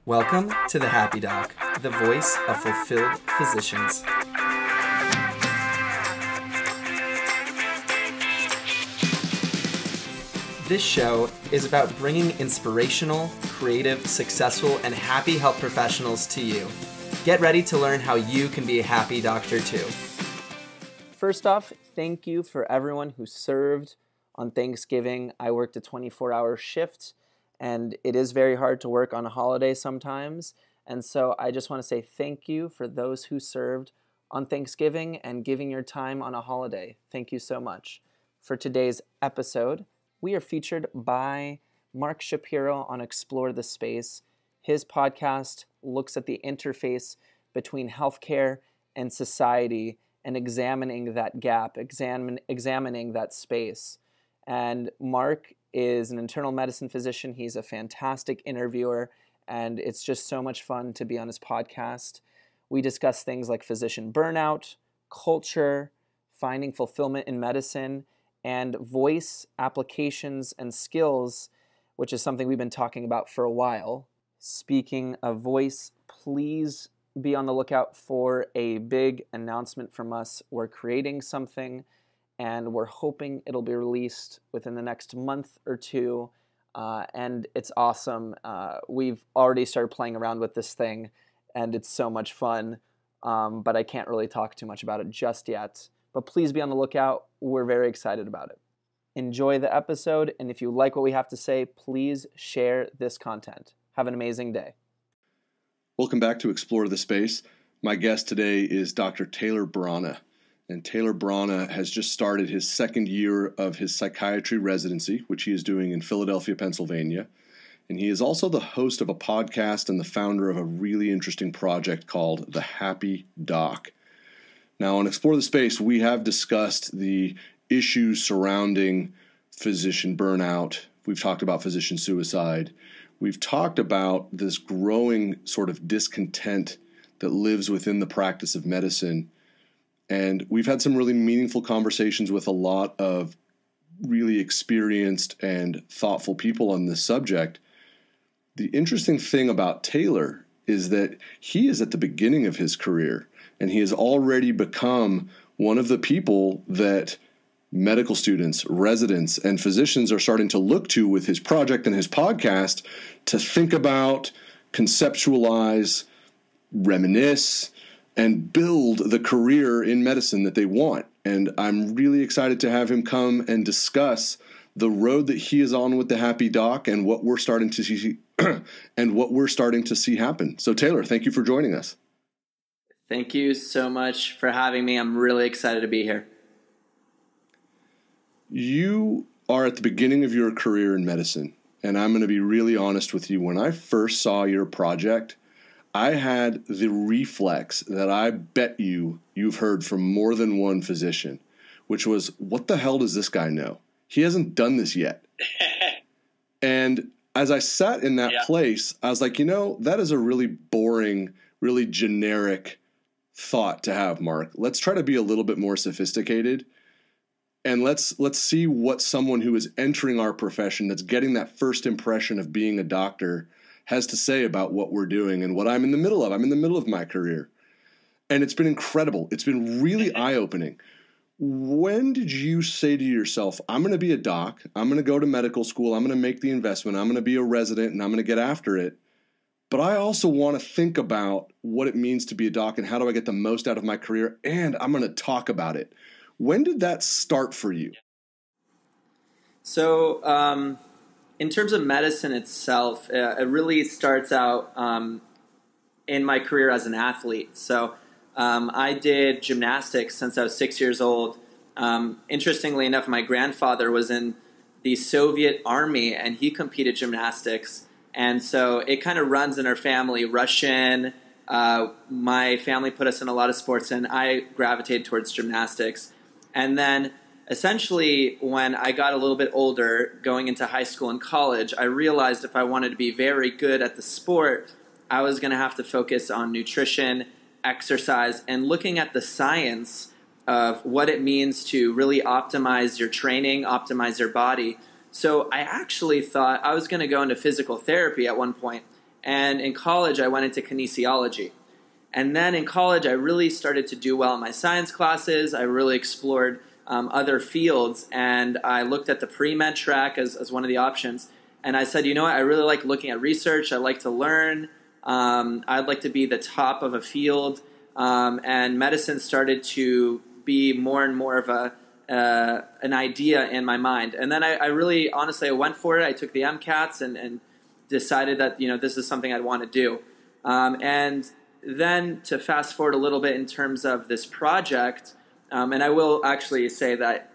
Welcome to the Happy Doc, the voice of fulfilled physicians. This show is about bringing inspirational, creative, successful, and happy health professionals to you. Get ready to learn how you can be a happy doctor too. First off, thank you for everyone who served on Thanksgiving. I worked a 24-hour shift, and it is very hard to work on a holiday sometimes. And so I just want to say thank you for those who served on Thanksgiving and giving your time on a holiday. Thank you so much. For today's episode, we are featured by Mark Shapiro on Explore The Space. His podcast looks at the interface between healthcare and society and examining that gap, examining that space. And Mark is an internal medicine physician. He's a fantastic interviewer, and it's just so much fun to be on his podcast. We discuss things like physician burnout, culture, finding fulfillment in medicine, and voice applications and skills, which is something we've been talking about for a while. Speaking of voice, please be on the lookout for a big announcement from us. We're creating something, and we're hoping it'll be released within the next month or two, and it's awesome. We've already started playing around with this thing, and it's so much fun, but I can't really talk too much about it just yet. But please be on the lookout. We're very excited about it. Enjoy the episode, and if you like what we have to say, please share this content. Have an amazing day. Welcome back to Explore the Space. My guest today is Dr. Taylor Brana. And Taylor Brana has just started his second year of his psychiatry residency, which he is doing in Philadelphia, Pennsylvania. And he is also the host of a podcast and the founder of a really interesting project called The Happy Doc. Now, on Explore the Space, we have discussed the issues surrounding physician burnout. We've talked about physician suicide. We've talked about this growing sort of discontent that lives within the practice of medicine. And we've had some really meaningful conversations with a lot of really experienced and thoughtful people on this subject. The interesting thing about Taylor is that he is at the beginning of his career, and he has already become one of the people that medical students, residents, and physicians are starting to look to with his project and his podcast to think about, conceptualize, reminisce, and build the career in medicine that they want. And I'm really excited to have him come and discuss the road that he is on with the Happy Doc and what we're starting to see happen. So Taylor, thank you for joining us. Thank you so much for having me. I'm really excited to be here. You are at the beginning of your career in medicine, and I'm going to be really honest with you. When I first saw your project, I had the reflex that I bet you've heard from more than one physician, which was, what the hell does this guy know? He hasn't done this yet. And as I sat in that place, I was like, that is a really boring, really generic thought to have, Mark. Let's try to be a little bit more sophisticated. And let's see what someone who is entering our profession, that's getting that first impression of being a doctor, has to say about what we're doing and what I'm in the middle of. I'm in the middle of my career. And it's been incredible. It's been really eye-opening. When did you say to yourself, I'm going to be a doc, I'm going to go to medical school, I'm going to make the investment, I'm going to be a resident, and I'm going to get after it, but I also want to think about what it means to be a doc and how do I get the most out of my career, and I'm going to talk about it. When did that start for you? So, in terms of medicine itself, it really starts out in my career as an athlete. So I did gymnastics since I was 6 years old. Interestingly enough, my grandfather was in the Soviet Army, and he competed gymnastics. And so it kind of runs in our family. Russian, my family put us in a lot of sports, and I gravitated towards gymnastics. And then essentially, when I got a little bit older, going into high school and college, I realized if I wanted to be very good at the sport, I was going to have to focus on nutrition, exercise, and looking at the science of what it means to really optimize your training, optimize your body. So I actually thought I was going to go into physical therapy at one point. And in college, I went into kinesiology. And then in college, I really started to do well in my science classes. I really explored other fields, and I looked at the pre-med track as one of the options. And I said, you know what, I really like looking at research. I like to learn. I'd like to be the top of a field. And medicine started to be more and more of an idea in my mind. And then I really, honestly, I went for it. I took the MCATs and decided that, this is something I'd want to do. And then to fast forward a little bit in terms of this project, and I will actually say that,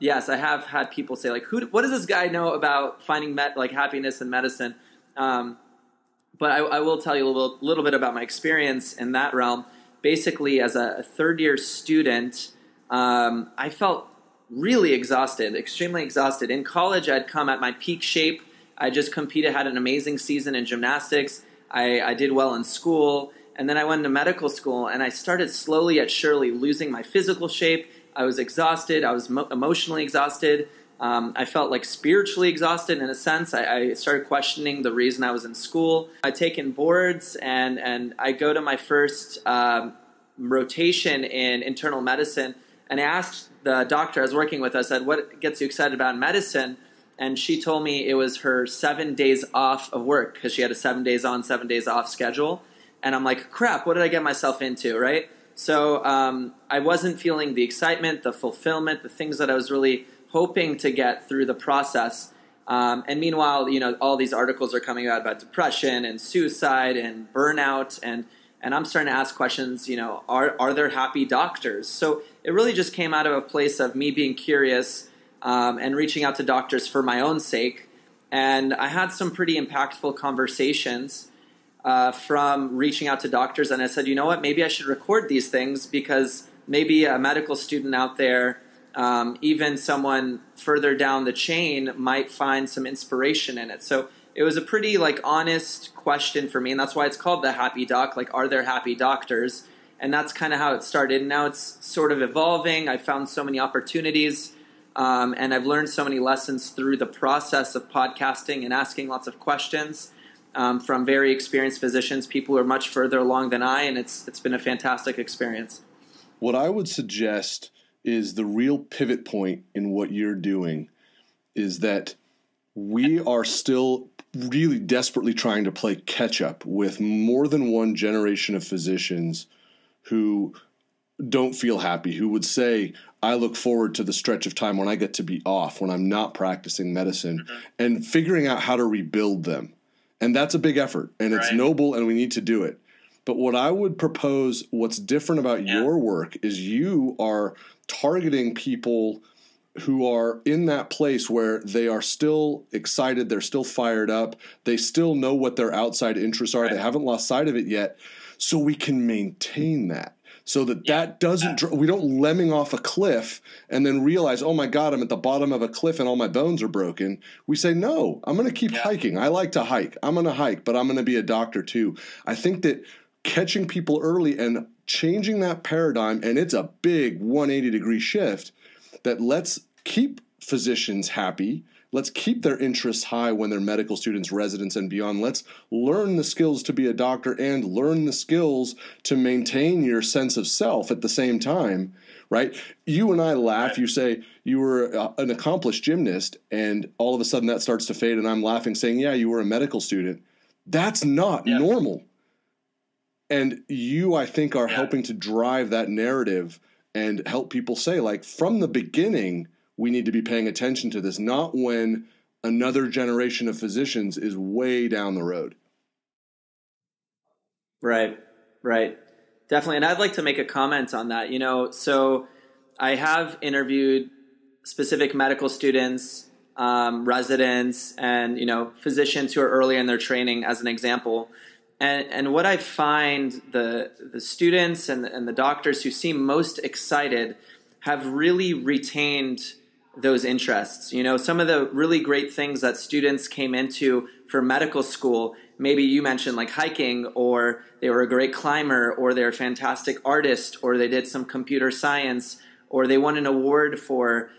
yes, I have had people say, like, what does this guy know about finding happiness in medicine? But I will tell you a little bit about my experience in that realm. Basically, as a third-year student, I felt really exhausted, extremely exhausted. In college, I'd come at my peak shape. I just competed, had an amazing season in gymnastics. I did well in school. And then I went into medical school, and I started slowly yet surely losing my physical shape. I was exhausted. I was emotionally exhausted. I felt like spiritually exhausted in a sense. I started questioning the reason I was in school. I'd taken boards, and I go to my first rotation in internal medicine, and I asked the doctor I was working with, I said, what gets you excited about medicine? And she told me it was her 7 days off of work because she had a 7 days on, 7 days off schedule. And I'm like, crap, what did I get myself into, right? So I wasn't feeling the excitement, the fulfillment, the things that I was really hoping to get through the process. And meanwhile, all these articles are coming out about depression and suicide and burnout. And I'm starting to ask questions, are there happy doctors? So it really just came out of a place of me being curious and reaching out to doctors for my own sake. And I had some pretty impactful conversations from reaching out to doctors, and I said, you know what, maybe I should record these things because maybe a medical student out there, even someone further down the chain might find some inspiration in it. So it was a pretty honest question for me, and that's why it's called the Happy Doc, are there happy doctors? And that's kind of how it started. And now it's sort of evolving. I found so many opportunities, and I've learned so many lessons through the process of podcasting and asking lots of questions. From very experienced physicians, people who are much further along than I, and it's been a fantastic experience. What I would suggest is the real pivot point in what you're doing is that we are still really desperately trying to play catch up with more than one generation of physicians who don't feel happy, who would say, I look forward to the stretch of time when I get to be off, when I'm not practicing medicine, and figuring out how to rebuild them. And that's a big effort, and it's noble, and we need to do it. But what I would propose, what's different about your work is you are targeting people who are in that place where they are still excited, they're still fired up, they still know what their outside interests are, they haven't lost sight of it yet, so we can maintain that. So that doesn't we don't lemming off a cliff and then realize, oh my God, I'm at the bottom of a cliff and all my bones are broken. We say, no, I'm going to keep hiking. I like to hike. I'm going to hike, but I'm going to be a doctor too. I think that catching people early and changing that paradigm, and it's a big 180-degree shift, that let's keep physicians happy. Let's keep their interests high when they're medical students, residents, and beyond. Let's learn the skills to be a doctor and learn the skills to maintain your sense of self at the same time, right? You and I laugh. You say you were an accomplished gymnast, and all of a sudden that starts to fade, and I'm laughing saying, yeah, you were a medical student. That's not normal. And you, I think, are helping to drive that narrative and help people say, from the beginning, we need to be paying attention to this, not when another generation of physicians is way down the road. Right. Definitely. And I'd like to make a comment on that. So I have interviewed specific medical students, residents, and, physicians who are early in their training as an example. And what I find the students and the doctors who seem most excited have really retained those interests. Some of the really great things that students came into for medical school, maybe you mentioned hiking, or they were a great climber, or they're a fantastic artist, or they did some computer science, or they won an award for,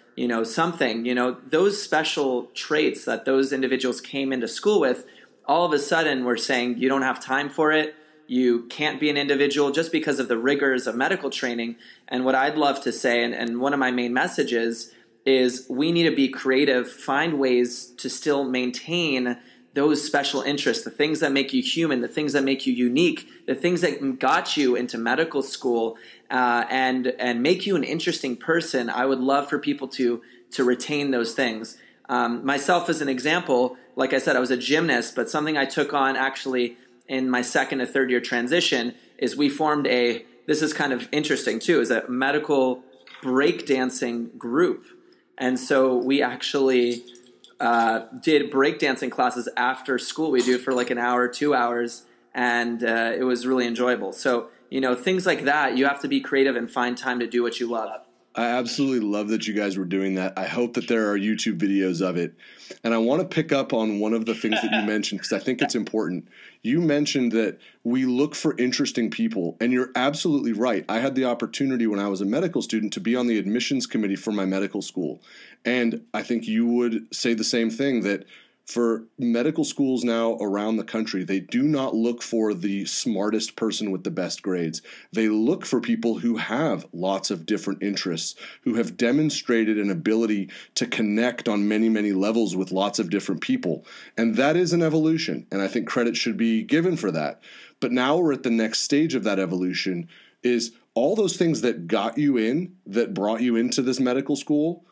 something, those special traits that those individuals came into school with all of a sudden we're saying you don't have time for it. You can't be an individual just because of the rigors of medical training. And what I'd love to say, and one of my main messages is we need to be creative, find ways to still maintain those special interests, the things that make you human, the things that make you unique, the things that got you into medical school, and make you an interesting person. I would love for people to retain those things. Myself as an example, like I said, I was a gymnast, but something I took on actually in my second to third year transition is we formed this is kind of interesting too, is a medical breakdancing group. And so we actually did breakdancing classes after school. We do it for like an hour, 2 hours, and it was really enjoyable. So, things like that, you have to be creative and find time to do what you love. I absolutely love that you guys were doing that. I hope that there are YouTube videos of it. And I want to pick up on one of the things that you mentioned because I think it's important. You mentioned that we look for interesting people, and you're absolutely right. I had the opportunity when I was a medical student to be on the admissions committee for my medical school. And I think you would say the same thing, that for medical schools now around the country, they do not look for the smartest person with the best grades. They look for people who have lots of different interests, who have demonstrated an ability to connect on many, many levels with lots of different people. And that is an evolution, and I think credit should be given for that. But now we're at the next stage of that evolution, is all those things that got you in, that brought you into this medical school,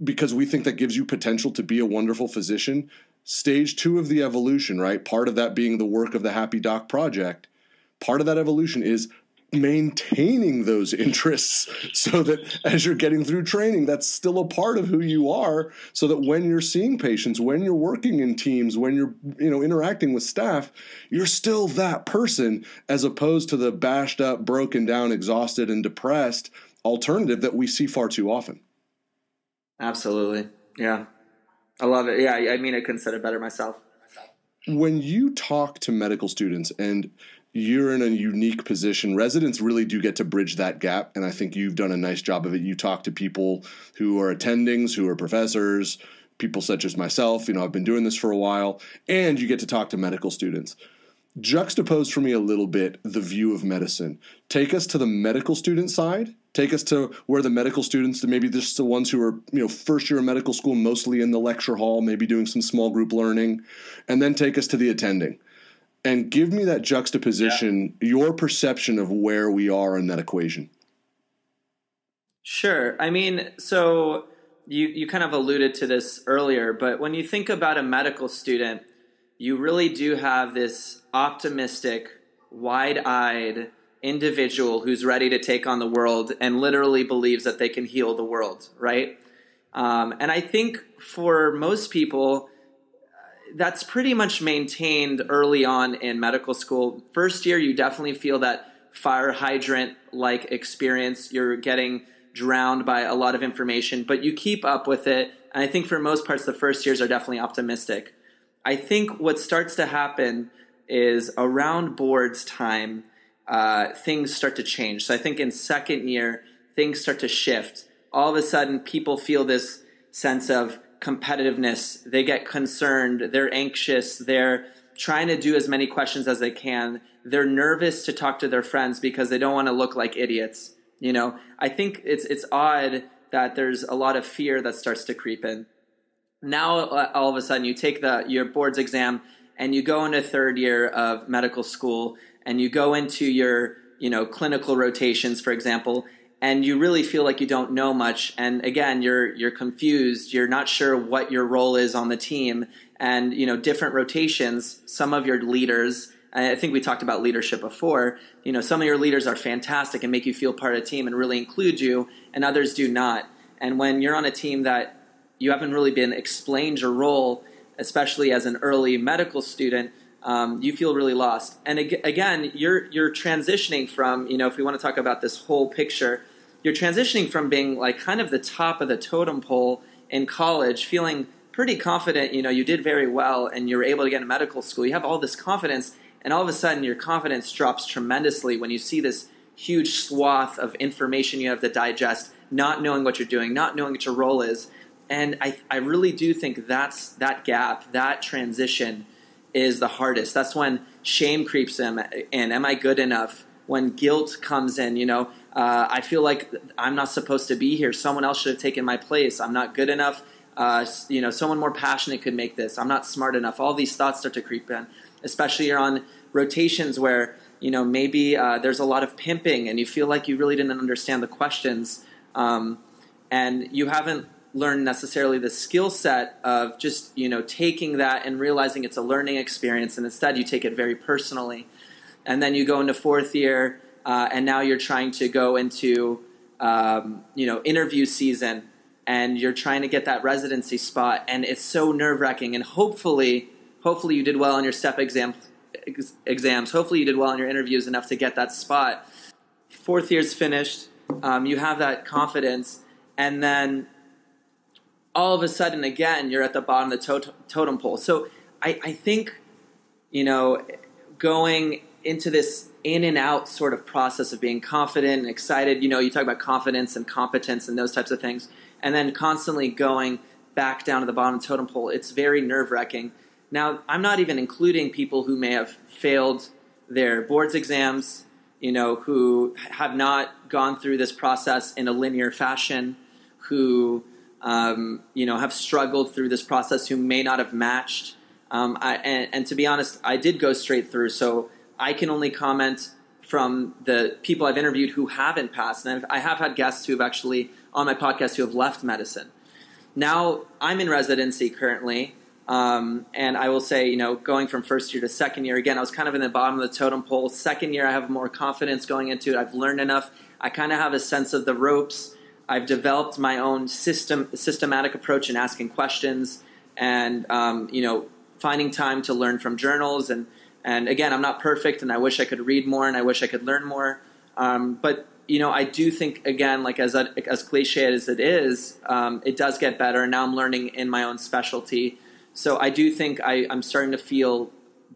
because we think that gives you potential to be a wonderful physician. Stage 2 of the evolution, right? Part of that being the work of the Happy Doc Project. Part of that evolution is maintaining those interests so that as you're getting through training, that's still a part of who you are, so that when you're seeing patients, when you're working in teams, when you're interacting with staff, you're still that person, as opposed to the bashed up, broken down, exhausted, and depressed alternative that we see far too often. Absolutely. Yeah. I love it. Yeah. I mean, I couldn't said it better myself. When you talk to medical students, and you're in a unique position, residents really do get to bridge that gap. And I think you've done a nice job of it. You talk to people who are attendings, who are professors, people such as myself. I've been doing this for a while, and you get to talk to medical students. Juxtapose for me a little bit the view of medicine. Take us to the medical student side. Take us to where the medical students, maybe just the ones who are first year of medical school, mostly in the lecture hall, maybe doing some small group learning, and then take us to the attending. And give me that juxtaposition, your perception of where we are in that equation. Sure. I mean, so you kind of alluded to this earlier, but when you think about a medical student, you really do have this optimistic, wide-eyed individual who's ready to take on the world and literally believes that they can heal the world, right? And I think for most people, that's pretty much maintained early on in medical school. First year, you definitely feel that fire hydrant-like experience. You're getting drowned by a lot of information, but you keep up with it. And I think for most parts, the first years are definitely optimistic. I think what starts to happen is around boards time, things start to change. So I think in second year, things start to shift. All of a sudden, people feel this sense of competitiveness. They get concerned. They're anxious. They're trying to do as many questions as they can. They're nervous to talk to their friends because they don't want to look like idiots. I think it's odd that there's a lot of fear that starts to creep in. Now, all of a sudden, you take your boards exam and you go into third year of medical school and you go into your, clinical rotations, for example, and you really feel like you don't know much. And again, you're confused. You're not sure what your role is on the team. And, different rotations, some of your leaders, I think we talked about leadership before, some of your leaders are fantastic and make you feel part of the team and really include you, and others do not. And when you're on a team that you haven't really been explained your role, especially as an early medical student, you feel really lost. And again, you're transitioning from, if we want to talk about this whole picture, you're transitioning from being like kind of the top of the totem pole in college, feeling pretty confident, you did very well and you're able to get into medical school. You have all this confidence, and all of a sudden your confidence drops tremendously when you see this huge swath of information you have to digest, not knowing what you're doing, not knowing what your role is. And I really do think that gap, that transition is the hardest. That's when shame creeps in. Am I good enough? When guilt comes in, I feel like I'm not supposed to be here. Someone else should have taken my place. I'm not good enough. Someone more passionate could make this. I'm not smart enough. All these thoughts start to creep in, especially you're on rotations where, maybe there's a lot of pimping and you feel like you really didn't understand the questions. And you haven't learned necessarily the skill set of just, taking that and realizing it's a learning experience. And instead you take it very personally. And then you go into fourth year and now you're trying to go into, interview season. And you're trying to get that residency spot, and it's so nerve-wracking. And hopefully you did well on your step exams. Hopefully you did well on your interviews enough to get that spot. Fourth year's finished. You have that confidence, and then all of a sudden, again, you're at the bottom of the totem pole. So I think, going into this in and out sort of process of being confident and excited, you talk about confidence and competence and those types of things, and then constantly going back down to the bottom of the totem pole, it's very nerve-wracking. Now, I'm not even including people who may have failed their boards exams, who have not gone through this process in a linear fashion, who, have struggled through this process, who may not have matched. And to be honest, I did go straight through, so I can only comment from the people I've interviewed who haven't passed. And I have had guests who have actually, on my podcast, who have left medicine. Now, I'm in residency currently, and I will say, going from first year to second year, again, I was kind of in the bottom of the totem pole. Second year, I have more confidence going into it. I've learned enough. I kind of have a sense of the ropes. I've developed my own systematic approach in asking questions and, finding time to learn from journals. And again, I'm not perfect, and I wish I could read more, and I wish I could learn more. But I do think, again, like as cliche as it is, it does get better. And now I'm learning in my own specialty. So I do think I'm starting to feel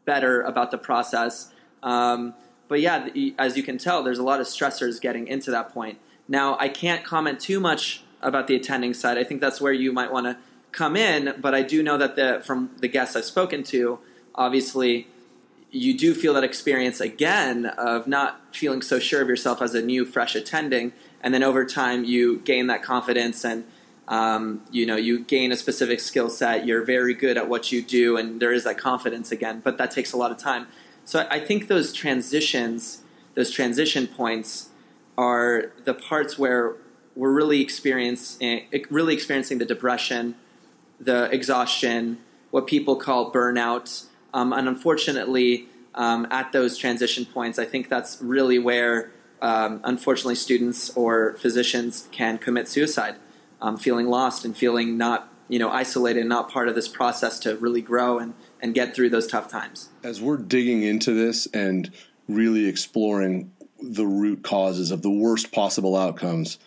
better about the process. But yeah, as you can tell, there's a lot of stressors getting into that point. Now, I can't comment too much about the attending side. I think that's where you might want to come in. But I do know that from the guests I've spoken to, obviously, you do feel that experience again of not feeling so sure of yourself as a new, fresh attending. And then over time, you gain that confidence and, you gain a specific skill set. You're very good at what you do, and there is that confidence again. But that takes a lot of time. So I think those transition points are the parts where we're really experiencing the depression, the exhaustion, what people call burnout. And unfortunately, at those transition points, I think that's really where, unfortunately, students or physicians can commit suicide, feeling lost and feeling not, isolated and not part of this process to really grow and get through those tough times. As we're digging into this and really exploring the root causes of the worst possible outcomes,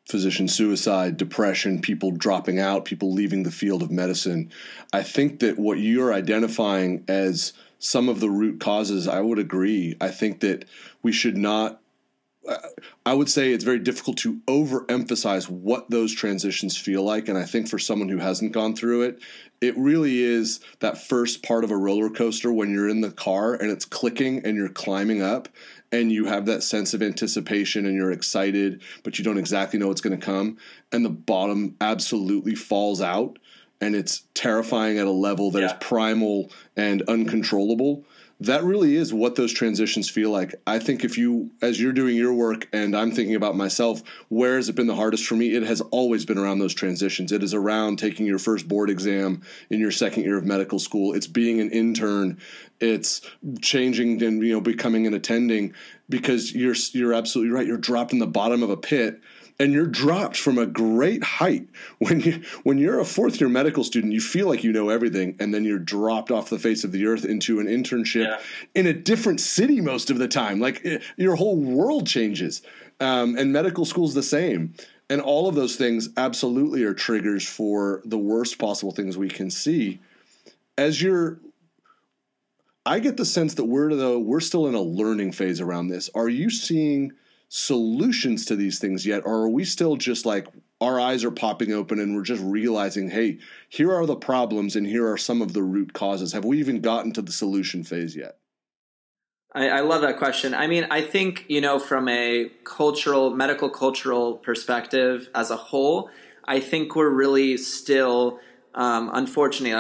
physician suicide, depression, people dropping out, people leaving the field of medicine, I think that what you're identifying as some of the root causes, I would agree. I think that we should not, I would say it's very difficult to overemphasize what those transitions feel like. And I think for someone who hasn't gone through it, it really is that first part of a roller coaster when you're in the car and it's clicking and you're climbing up and you have that sense of anticipation and you're excited, but you don't exactly know what's going to come. And the bottom absolutely falls out and it's terrifying at a level that is primal and uncontrollable. That really is what those transitions feel like. I think if you, as you're doing your work and I'm thinking about myself, where has it been the hardest for me? It has always been around those transitions. It is around taking your first board exam in your second year of medical school. It's being an intern. It's changing and, becoming an attending, because you're absolutely right. You're dropped in the bottom of a pit. And you're dropped from a great height. When you're a fourth year medical student, you feel like you know everything, and then you're dropped off the face of the earth into an internship in a different city most of the time. Like your whole world changes. And medical school's the same. And all of those things absolutely are triggers for the worst possible things we can see. I get the sense that we're still in a learning phase around this. Are you seeing solutions to these things yet, or are we still just like our eyes are popping open and we're just realizing, hey, here are the problems and here are some of the root causes. Have we even gotten to the solution phase yet? I love that question. I mean, I think, from a medical cultural perspective as a whole, I think we're really still, unfortunately,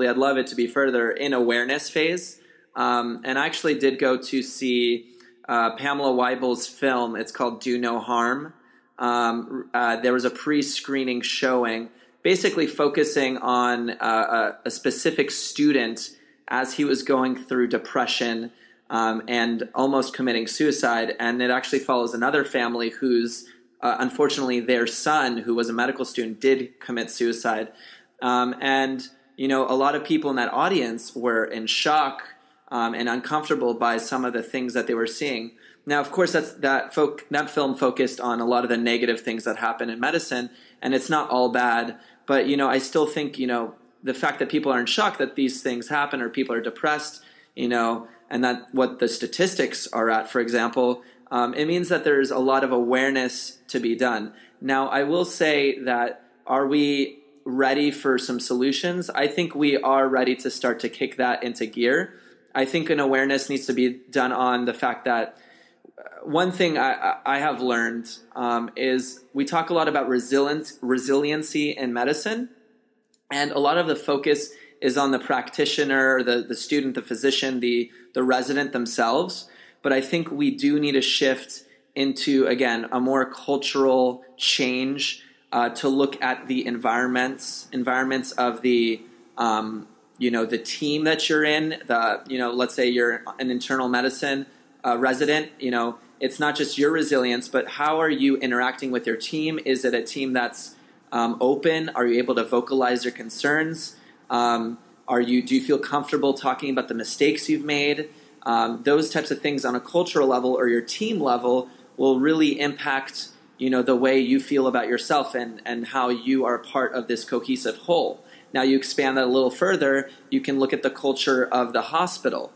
I'd love it to be further in awareness phase. And I actually did go to see Pamela Weibel's film. It's called Do No Harm. There was a pre-screening showing basically focusing on a specific student as he was going through depression and almost committing suicide. And it actually follows another family whose, unfortunately, their son, who was a medical student, did commit suicide. And a lot of people in that audience were in shock and uncomfortable by some of the things that they were seeing. Now, of course, that film focused on a lot of the negative things that happen in medicine, and it's not all bad. But, I still think, the fact that people are in shock that these things happen or people are depressed, and that what the statistics are at, for example, it means that there's a lot of awareness to be done. Now, I will say that, are we ready for some solutions? I think we are ready to start to kick that into gear. I think an awareness needs to be done on the fact that one thing I have learned is we talk a lot about resiliency in medicine, and a lot of the focus is on the practitioner, the student, the physician, the resident themselves. But I think we do need to shift into, again, a more cultural change to look at the environments of the the team that you're in. Let's say you're an internal medicine resident. It's not just your resilience, but how are you interacting with your team? Is it a team that's open? Are you able to vocalize your concerns? Do you feel comfortable talking about the mistakes you've made? Those types of things on a cultural level or your team level will really impact, the way you feel about yourself and how you are part of this cohesive whole. Now, you expand that a little further, you can look at the culture of the hospital.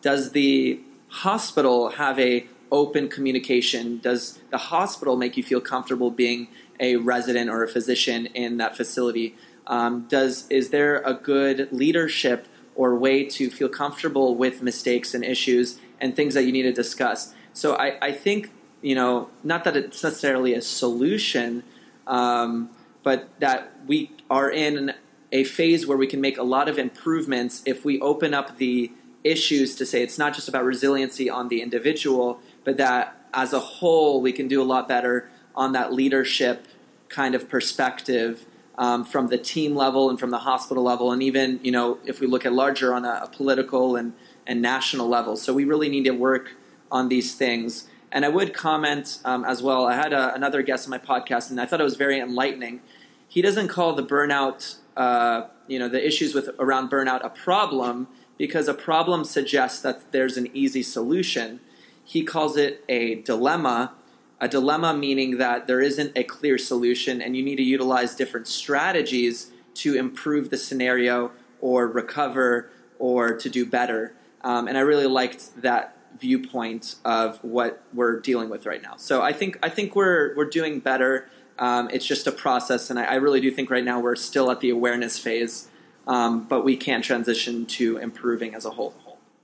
Does the hospital have a open communication? Does the hospital make you feel comfortable being a resident or a physician in that facility? Is there a good leadership or way to feel comfortable with mistakes and issues and things that you need to discuss? So I think, not that it's necessarily a solution, but that we are in a phase where we can make a lot of improvements if we open up the issues to say it's not just about resiliency on the individual, but that as a whole we can do a lot better on that leadership kind of perspective from the team level and from the hospital level, and even, if we look at larger on a political and national level. So we really need to work on these things. And I would comment as well, I had another guest on my podcast, and I thought it was very enlightening. He doesn't call the burnout, the issues around burnout a problem, because a problem suggests that there's an easy solution. He calls it a dilemma meaning that there isn't a clear solution and you need to utilize different strategies to improve the scenario or recover or to do better. And I really liked that viewpoint of what we're dealing with right now. So I think we're doing better. It's just a process, and I really do think right now we're still at the awareness phase, but we can transition to improving as a whole.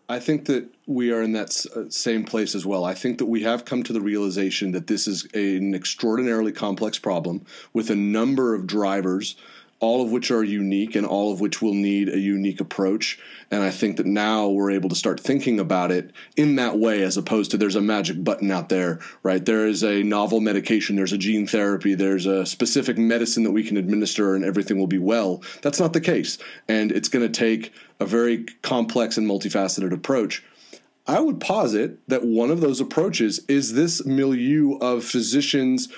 I think that we are in that same place as well. I think that we have come to the realization that this is an extraordinarily complex problem with a number of drivers, all of which are unique and all of which will need a unique approach. And I think that now we're able to start thinking about it in that way, as opposed to there's a magic button out there, right? There is a novel medication, there's a gene therapy, there's a specific medicine that we can administer and everything will be well. That's not the case. And it's going to take a very complex and multifaceted approach. I would posit that one of those approaches is this milieu of physicians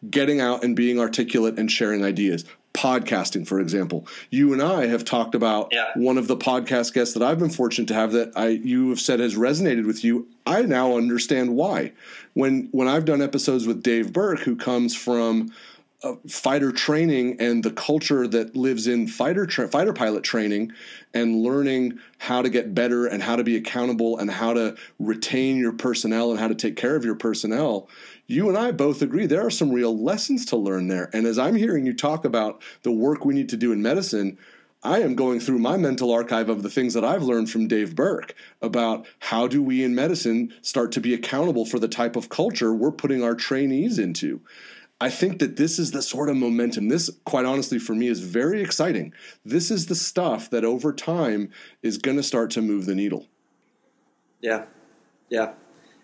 getting out and being articulate and sharing ideas. Podcasting, for example. You and I have talked about one of the podcast guests that I've been fortunate to have that you have said has resonated with you. I now understand why. When I've done episodes with Dave Burke, who comes from fighter training and the culture that lives in fighter pilot training, and learning how to get better and how to be accountable and how to retain your personnel and how to take care of your personnel, you and I both agree there are some real lessons to learn there. And as I'm hearing you talk about the work we need to do in medicine, I am going through my mental archive of the things that I've learned from Dave Burke about how do we in medicine start to be accountable for the type of culture we're putting our trainees into. I think that this is the sort of momentum. This, quite honestly, for me is very exciting. This is the stuff that over time is going to start to move the needle. Yeah. Yeah.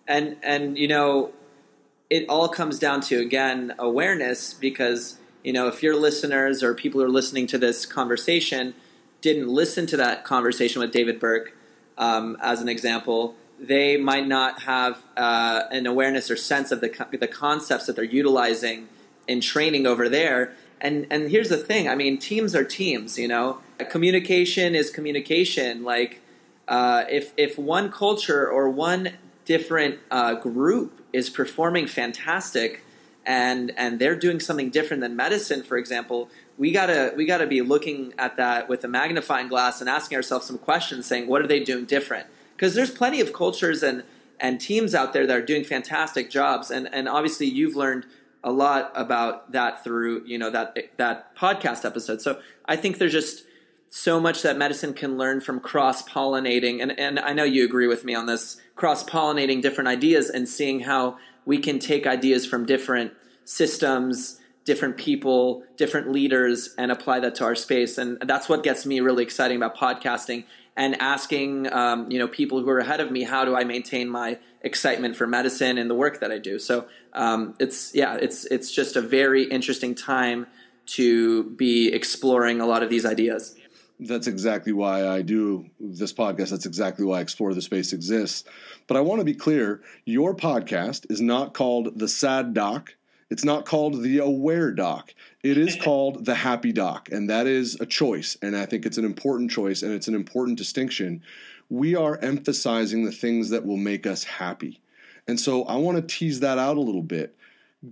And you know, it all comes down to, again, awareness, because, you know, if your listeners or people who are listening to this conversation didn't listen to that conversation with David Burke, as an example, they might not have an awareness or sense of the concepts that they're utilizing in training over there. And here's the thing. I mean, teams are teams, you know. Communication is communication. Like, if one culture or one different group is performing fantastic and they're doing something different than medicine, for example, we gotta be looking at that with a magnifying glass and asking ourselves some questions, saying, what are they doing different? Because there's plenty of cultures and teams out there that are doing fantastic jobs, and obviously you've learned a lot about that through, you know, that podcast episode. So I think there's just so much that medicine can learn from cross-pollinating, and I know you agree with me on this, cross-pollinating different ideas and seeing how we can take ideas from different systems, different people, different leaders, and apply that to our space. And that's what gets me really excited about podcasting and asking, you know, people who are ahead of me, how do I maintain my excitement for medicine and the work that I do? So it's just a very interesting time to be exploring a lot of these ideas. That's exactly why I do this podcast. That's exactly why Explore the Space exists. But I want to be clear, your podcast is not called The Sad Doc. It's not called The Aware Doc. It is called The Happy Doc, and that is a choice, and I think it's an important choice, and it's an important distinction. We are emphasizing the things that will make us happy. And so I want to tease that out a little bit.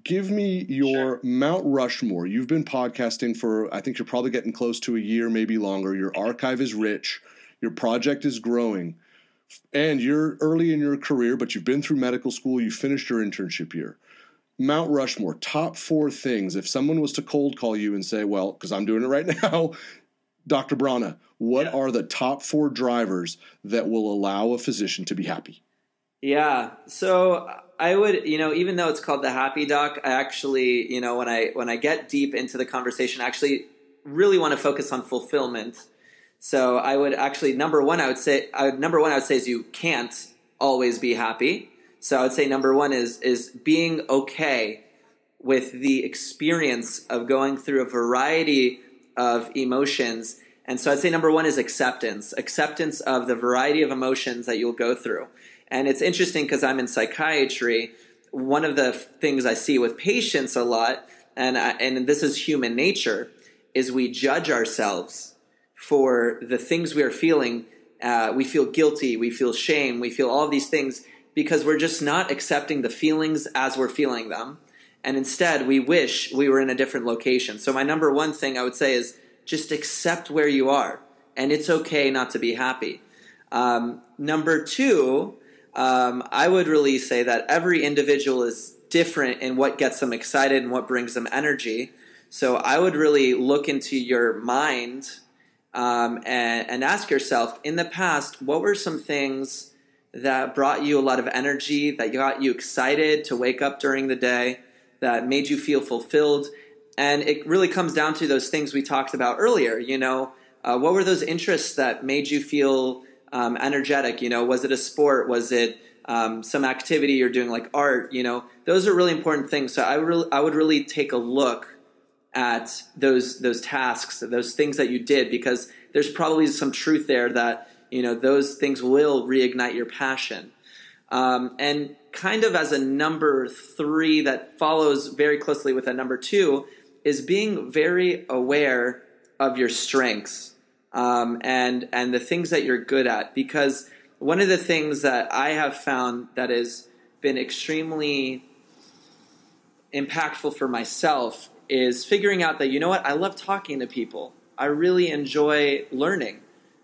Give me your Mount Rushmore. You've been podcasting for, I think you're probably getting close to a year, maybe longer. Your archive is rich. Your project is growing. And you're early in your career, but you've been through medical school. You finished your internship year. Mount Rushmore, top 4 things. If someone was to cold call you and say, well, because I'm doing it right now, Dr. Brana, what are the top 4 drivers that will allow a physician to be happy? Yeah. So I would, you know, even though it's called The Happy Doc, I actually, you know, when I get deep into the conversation, I actually really want to focus on fulfillment. So I would actually, number one I would say is you can't always be happy. So I would say number one is being okay with the experience of going through a variety of emotions. And so I'd say number one is acceptance of the variety of emotions that you'll go through. And it's interesting because I'm in psychiatry. One of the things I see with patients a lot, and this is human nature, is we judge ourselves for the things we are feeling. We feel guilty, we feel shame, we feel all of these things because we're just not accepting the feelings as we're feeling them. And instead, we wish we were in a different location. So my number one thing I would say is just accept where you are. And it's okay not to be happy. Number two, I would really say that every individual is different in what gets them excited and what brings them energy. So I would really look into your mind and ask yourself, in the past, what were some things that brought you a lot of energy, that got you excited to wake up during the day, that made you feel fulfilled? And it really comes down to those things we talked about earlier. You know, what were those interests that made you feel energetic? You know, was it a sport? Was it some activity you're doing like art? You know, those are really important things. So I would really take a look at those tasks, those things that you did, because there's probably some truth there that, you know, those things will reignite your passion. And kind of as a number three that follows very closely with a number two is being very aware of your strengths and the things that you're good at. Because one of the things that I have found that has been extremely impactful for myself is figuring out that, you know what, I love talking to people. I really enjoy learning.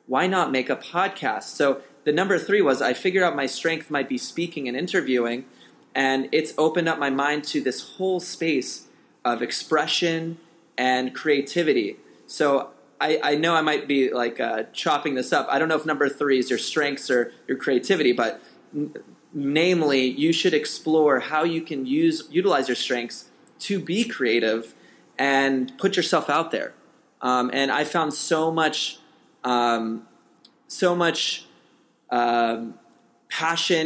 Why not make a podcast? So the number 3 was I figured out my strength might be speaking and interviewing, and it's opened up my mind to this whole space of expression and creativity. So I know I might be like chopping this up. I don't know if number 3 is your strengths or your creativity, but namely, you should explore how you can utilize your strengths to be creative and put yourself out there. And I found so much passion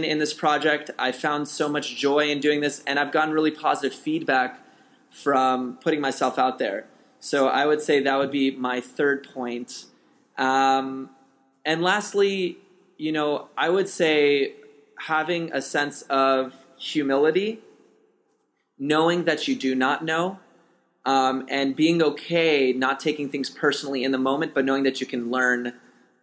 in this project. I found so much joy in doing this, and I've gotten really positive feedback from putting myself out there. So I would say that would be my 3rd point. And lastly, I would say having a sense of humility, knowing that you do not know, and being okay not taking things personally in the moment, but knowing that you can learn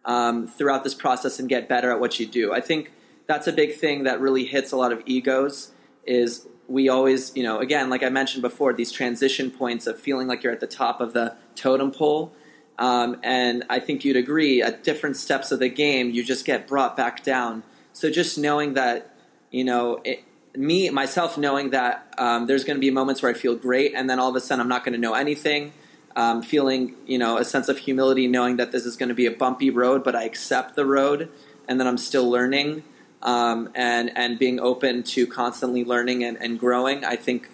throughout this process and get better at what you do. I think that's a big thing that really hits a lot of egos is we always, again, like I mentioned before, these transition points of feeling like you're at the top of the totem pole. And I think you'd agree at different steps of the game, you just get brought back down. So just knowing that, myself knowing that there's going to be moments where I feel great and then all of a sudden I'm not going to know anything. Feeling, a sense of humility, knowing that this is going to be a bumpy road, but I accept the road and then I'm still learning. And being open to constantly learning and growing, I think,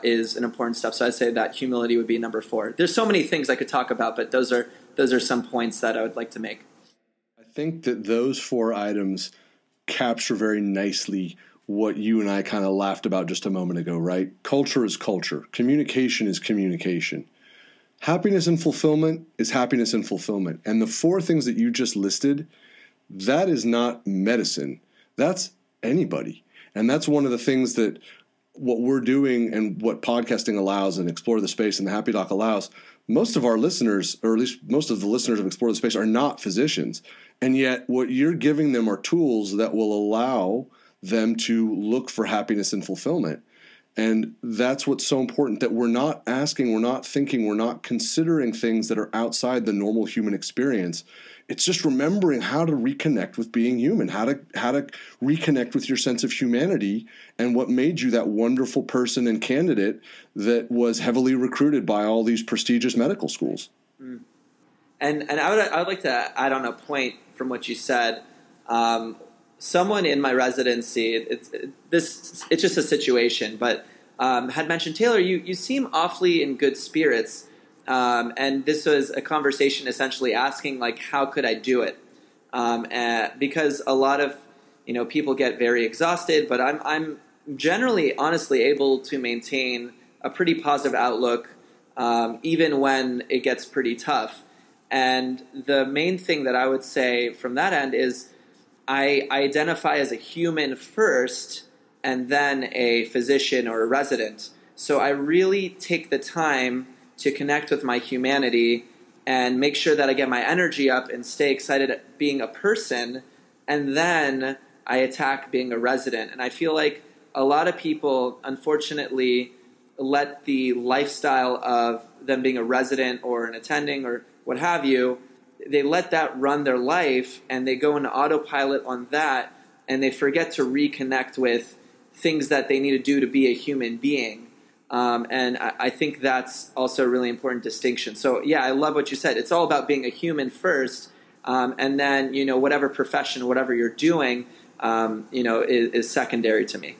is an important step. So I'd say that humility would be number 4. There's so many things I could talk about, but those are some points that I would like to make. I think that those 4 items capture very nicely what you and I kind of laughed about just a moment ago, right? Culture is culture. Communication is communication. Happiness and fulfillment is happiness and fulfillment. And the 4 things that you just listed, that is not medicine. That's anybody. And that's one of the things that what we're doing and what podcasting allows and Explore the Space and the Happy Doc allows, most of our listeners, or at least most of the listeners of Explore the Space, are not physicians. And yet what you're giving them are tools that will allow them to look for happiness and fulfillment. And that's what's so important, that we're not asking, we're not thinking, we're not considering things that are outside the normal human experience. It's just remembering how to reconnect with being human, how to reconnect with your sense of humanity and what made you that wonderful person and candidate that was heavily recruited by all these prestigious medical schools. Mm. And I would like to add on a point from what you said. Someone in my residency, it's just a situation, but had mentioned, Taylor, you seem awfully in good spirits. And this was a conversation essentially asking, like, how could I do it? Because a lot of, people get very exhausted, but I'm generally, honestly, able to maintain a pretty positive outlook, even when it gets pretty tough. And the main thing that I would say from that end is I identify as a human first and then a physician or a resident. So I really take the time to connect with my humanity and make sure that I get my energy up and stay excited at being a person, and then I attack being a resident. And I feel like a lot of people, unfortunately, let the lifestyle of them being a resident or an attending or what have you, they let that run their life and they go into autopilot on that, and they forget to reconnect with things that they need to do to be a human being. And I think that's also a really important distinction. So, yeah, I love what you said. It's all about being a human first, and then, whatever profession, whatever you're doing, is secondary to me.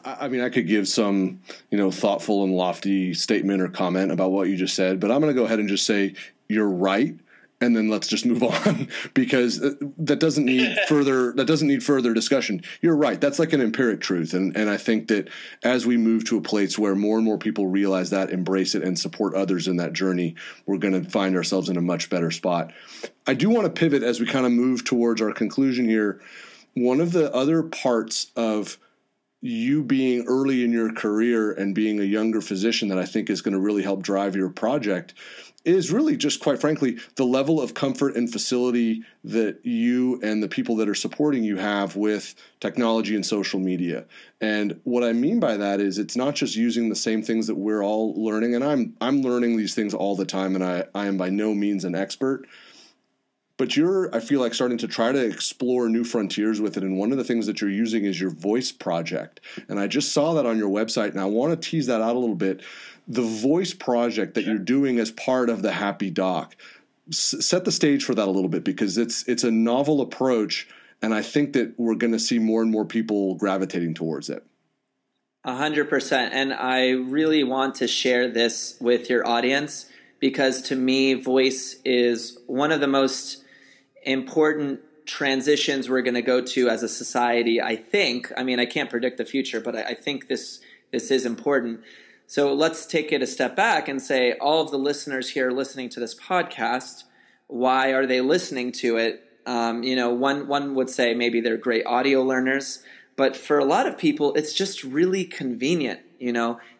I mean, I could give some, thoughtful and lofty statement or comment about what you just said, but I'm going to go ahead and just say you're right. And then let's just move on, because that doesn't need further discussion. You're right. That's like an empiric truth. And I think that as we move to a place where more and more people realize that, embrace it, and support others in that journey, we're going to find ourselves in a much better spot. I do want to pivot as we kind of move towards our conclusion here. One of the other parts of you being early in your career and being a younger physician that I think is going to really help drive your project is really just, quite frankly, the level of comfort and facility that you and the people that are supporting you have with technology and social media. And what I mean by that is it's not just using the same things that we're all learning, and I'm learning these things all the time, and I am by no means an expert. But you're, I feel like, starting to try to explore new frontiers with it. And one of the things that you're using is your voice project. And I just saw that on your website, and I want to tease that out a little bit. The voice project that you're doing as part of the Happy Doc. Set the stage for that a little bit, because it's a novel approach, and I think that we're going to see more and more people gravitating towards it. 100%. And I really want to share this with your audience, because to me, voice is one of the most important transitions we're going to go to as a society, I think. I mean, I can't predict the future, but I think this is important. So let's take it a step back and say, all of the listeners here listening to this podcast, why are they listening to it? One would say maybe they're great audio learners, but for a lot of people, it's just really convenient.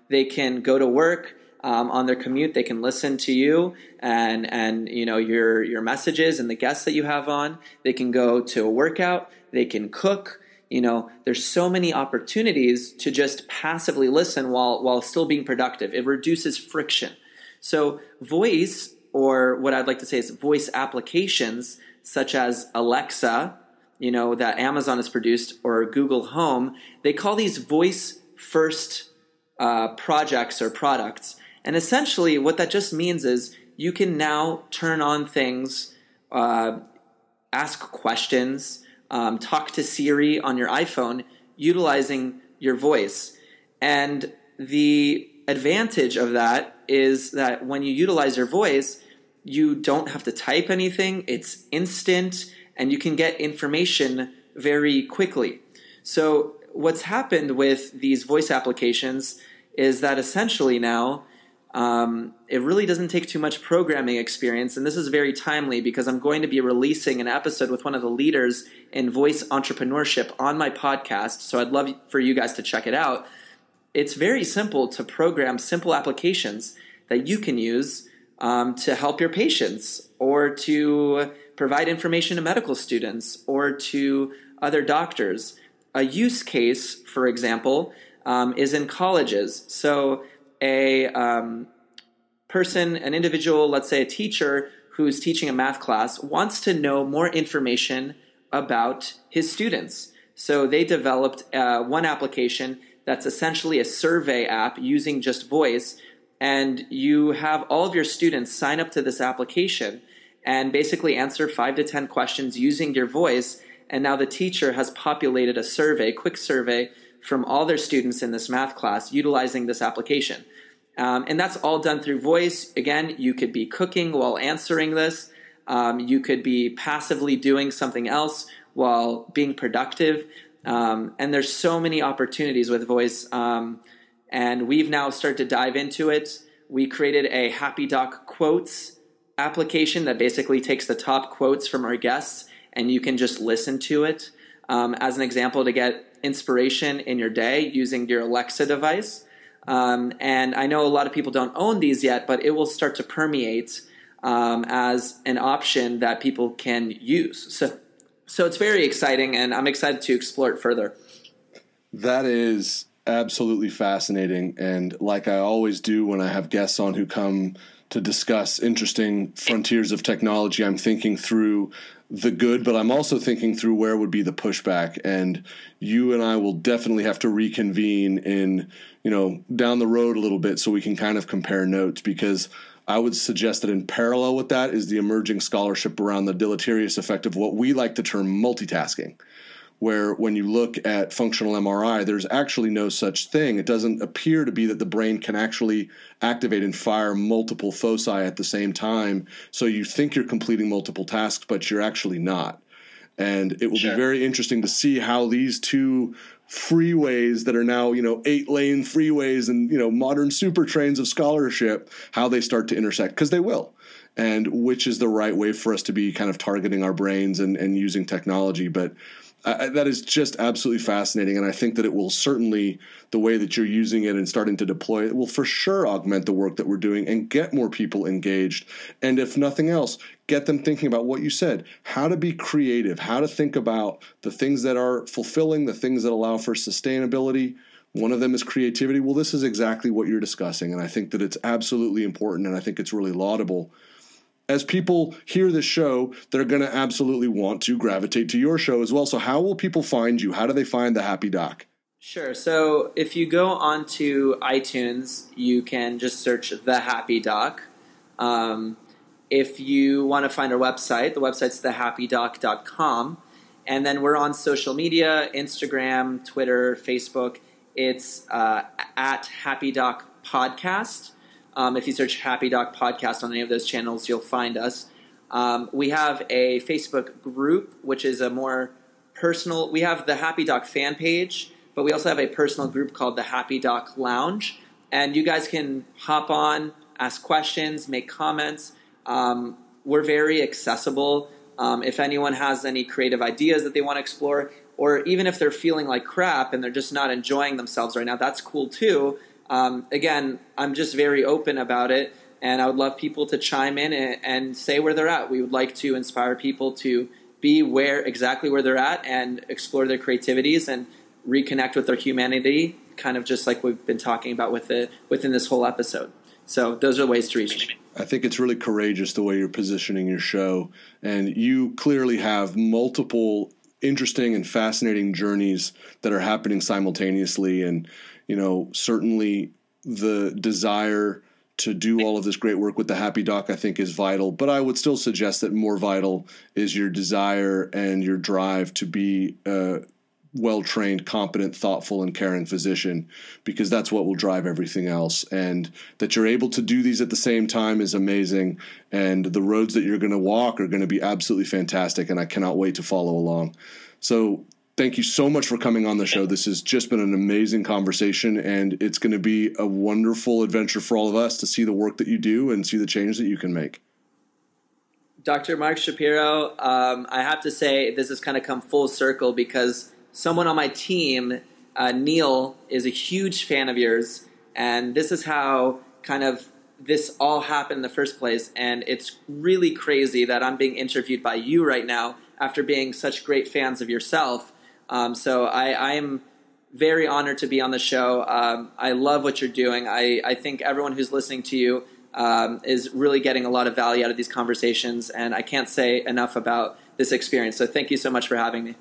They can go to work on their commute, they can listen to you and your messages and the guests that you have on. They can go to a workout, they can cook. There's so many opportunities to just passively listen while still being productive. It reduces friction. So voice, or what I'd like to say is voice applications, such as Alexa, that Amazon has produced, or Google Home, they call these voice first projects or products. And essentially what that just means is you can now turn on things, ask questions, talk to Siri on your iPhone utilizing your voice. And the advantage of that is that when you utilize your voice, you don't have to type anything. It's instant, and you can get information very quickly. So what's happened with these voice applications is that essentially now it really doesn't take too much programming experience. And this is very timely, because I'm going to be releasing an episode with one of the leaders in voice entrepreneurship on my podcast. So I'd love for you guys to check it out. It's very simple to program simple applications that you can use to help your patients, or to provide information to medical students, or to other doctors. A use case, for example, is in colleges. So an individual, let's say a teacher who's teaching a math class, wants to know more information about his students. So they developed one application that's essentially a survey app using just voice, and you have all of your students sign up to this application and basically answer 5 to 10 questions using your voice. And now the teacher has populated a survey, quick survey, from all their students in this math class utilizing this application. And that's all done through voice. Again, you could be cooking while answering this. You could be passively doing something else while being productive. And there's so many opportunities with voice. And we've now started to dive into it. We created a Happy Doc quotes application that basically takes the top quotes from our guests, and you can just listen to it as an example to get inspiration in your day using your Alexa device. And I know a lot of people don't own these yet, but it will start to permeate as an option that people can use. So it's very exciting, and I'm excited to explore it further. That is absolutely fascinating. And like I always do when I have guests on who come to discuss interesting frontiers of technology, I'm thinking through the good, but I'm also thinking through where would be the pushback. And you and I will definitely have to reconvene in, down the road a little bit so we can kind of compare notes, because I would suggest that in parallel with that is the emerging scholarship around the deleterious effect of what we like to term multitasking, where when you look at functional MRI, there's actually no such thing. It doesn't appear to be that the brain can actually activate and fire multiple foci at the same time. So you think you're completing multiple tasks, but you're actually not. And it will be very interesting to see how these two freeways that are now, 8-lane freeways and, modern super trains of scholarship, how they start to intersect, because they will. And which is the right way for us to be kind of targeting our brains and using technology. But That is just absolutely fascinating, and I think that it will certainly, the way that you're using it and starting to deploy it, will for sure augment the work that we're doing and get more people engaged. And if nothing else, get them thinking about what you said, how to be creative, how to think about the things that are fulfilling, the things that allow for sustainability. One of them is creativity. Well, this is exactly what you're discussing, and I think that it's absolutely important, and I think it's really laudable. As people hear this show, they're going to absolutely want to gravitate to your show as well. So how will people find you? How do they find The Happy Doc? Sure. So if you go onto iTunes, you can just search The Happy Doc. If you want to find our website, the website's thehappydoc.com. And then we're on social media, Instagram, Twitter, Facebook. It's at Happy Doc Podcast. If you search Happy Doc Podcast on any of those channels, you'll find us. We have a Facebook group, which is a more personal. We have the Happy Doc fan page, but we also have a personal group called the Happy Doc Lounge. And you guys can hop on, ask questions, make comments. We're very accessible. If anyone has any creative ideas that they want to explore, or even if they're feeling like crap and they're just not enjoying themselves right now, that's cool too. Again, I'm just very open about it, and I would love people to chime in and say where they're at. We would like to inspire people to be exactly where they're at and explore their creativities and reconnect with their humanity, kind of just like we've been talking about within this whole episode. So those are ways to reach me. I think it's really courageous the way you're positioning your show, and you clearly have multiple interesting and fascinating journeys that are happening simultaneously, and certainly the desire to do all of this great work with the Happy Doc, I think, is vital. But I would still suggest that more vital is your desire and your drive to be a well-trained, competent, thoughtful, and caring physician, because that's what will drive everything else. And that you're able to do these at the same time is amazing. And the roads that you're going to walk are going to be absolutely fantastic, and I cannot wait to follow along. So thank you so much for coming on the show. This has just been an amazing conversation, and it's going to be a wonderful adventure for all of us to see the work that you do and see the change that you can make. Dr. Mark Shapiro, I have to say this has kind of come full circle because someone on my team, Neil, is a huge fan of yours, and this is how kind of this all happened in the first place, and it's really crazy that I'm being interviewed by you right now after being such great fans of yourself. So I am very honored to be on the show. I love what you're doing. I think everyone who's listening to you is really getting a lot of value out of these conversations, and I can't say enough about this experience. So thank you so much for having me.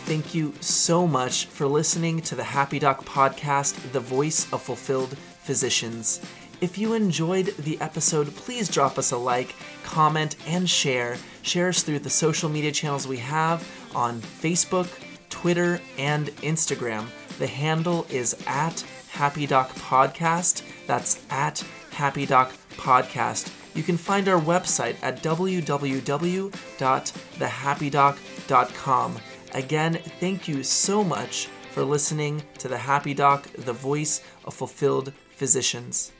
Thank you so much for listening to the Happy Doc Podcast, the voice of fulfilled physicians. If you enjoyed the episode, please drop us a like, comment, and share. Share us through the social media channels we have on Facebook, Twitter, and Instagram. The handle is at Happy Doc Podcast. That's at Happy Doc Podcast. You can find our website at www.thehappydoc.com. Again, thank you so much for listening to the Happy Doc, the voice of fulfilled physicians.